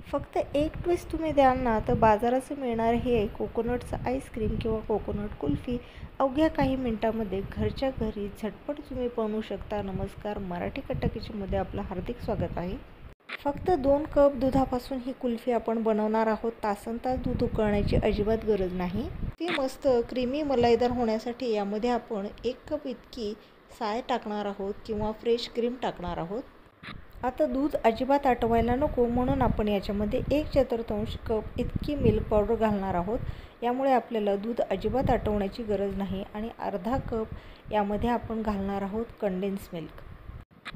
फक्त एक ट्विस्ट तुम्ही द्याल ना, तर बाजाराचं मिळणार हे कोकोनटचं आईस्क्रीम किंवा कोकोनट कुल्फी अवघ्या काही मिनिटांमध्ये घरच्या घरी झटपट तुम्ही बनवू शकता. नमस्कार, मराठी कट्टा किचनमध्ये आपलं हार्दिक स्वागत आहे. फक्त 2 कप दुधापासून ही कुल्फी आपण बनवणार आहोत. तासनतास दूध उकळण्याची अजिबात गरज नाही. ती मस्त क्रीमी मलाईदार होण्यासाठी यामध्ये आपण 1 कप इतकी साय टाकणार आहोत किंवा फ्रेश क्रीम टाकणार आहोत. आता दूध अजिबात आटवायला नको म्हणून आपण याच्यामध्ये 1/4 कप इतकी मिल्क पावडर घालणार आहोत. यामुळे आपल्याला दूध अजिबात आटवण्याची गरज नाही आणि अर्धा कप यामध्ये आपण घालणार आहोत कंडेन्स मिल्क.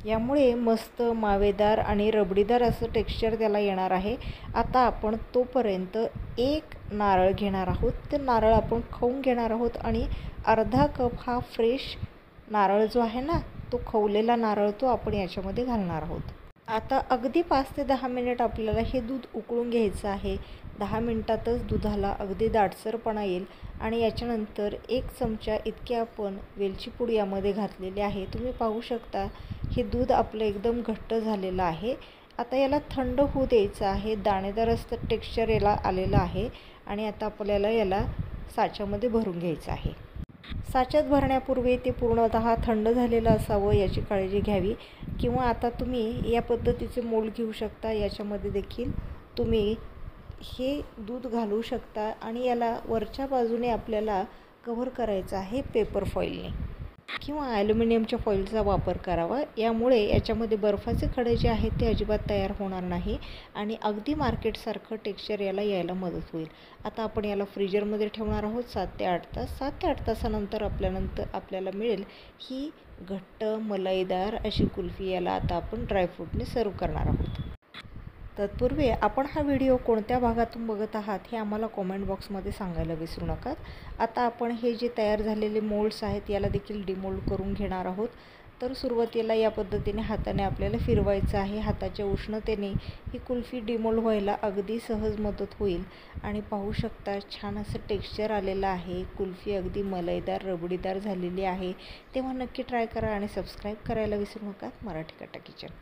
यामुळे मस्त मावेदार आणि रबडीदार असं टेक्स्चर त्याला येणार आहे. आता आपण तोपर्यंत 1 नारळ घेणार आहोत. ते नारळ आपण खाऊन घेणार आहोत आणि अर्धा कप हा फ्रेश नारळ जो आहे ना, तो खवलेला नारळ तो आपण याच्यामध्ये घालणार आहोत. आता अगदी 5 ते 10 मिनिट आपल्याला हे दूध उकळून घ्यायचं आहे. 10 मिनिटातच दुधाला अगदी दाटसरपणा येईल आणि याच्यानंतर 1 चमचा इतके आपण वेलची पूड यामध्ये घातलेली आहे. तुम्ही पाहू शकता हे दूध आपलं एकदम घट्ट झालेलं आहे. आता याला थंड होऊ द्यायचं आहे. दाणेदार असं टेक्स्चर याला आलेलं आहे आणि आता आपल्याला याला साच्यामध्ये भरून घ्यायचं आहे. साच्यात भरण्यापूर्वी ते पूर्णतः थंड झालेलं असावं याची काळजी घ्यावी. किंवा आता तुम्ही या पद्धतीचे मोल्ड घेऊ शकता. याच्यामध्ये देखील तुम्ही हे दूध घालू शकता आणि याला वरच्या बाजूने आपल्याला कव्हर करायचं आहे पेपर फॉईलने किंवा ॲल्युमिनियमच्या फॉईलचा वापर करावा. यामुळे याच्यामध्ये बर्फाचे खडे जे आहेत ते अजिबात तयार होणार नाही आणि अगदी मार्केटसारखं टेक्स्चर याला यायला मदत होईल. आता आपण याला फ्रीजरमध्ये ठेवणार आहोत 7 ते 8 तास. 7 ते 8 तासानंतर आपल्याला मिळेल ही घट्ट मलाईदार अशी कुल्फी. याला आता आपण ड्रायफ्रूटने सर्व करणार आहोत. तत्पूर्वी आपण हा व्हिडिओ कोणत्या भागातून बघत आहात हे आम्हाला कॉमेंट बॉक्समध्ये सांगायला विसरू नका. आता आपण हे जे तयार झालेले मोल्ड्स आहेत याला देखील डिमोल्ड करून घेणार आहोत. तर सुरुवातीला या पद्धतीने हाताने आपल्याला फिरवायचं आहे. हाताच्या उष्णतेने ही कुल्फी डिमोल्ड व्हायला अगदी सहज मदत होईल आणि पाहू शकता छान असं टेक्स्चर आलेलं आहे. कुल्फी अगदी मलाईदार रबडीदार झालेली आहे. तेव्हा नक्की ट्राय करा आणि सबस्क्राईब करायला विसरू नका. मराठी कट्टा किचन.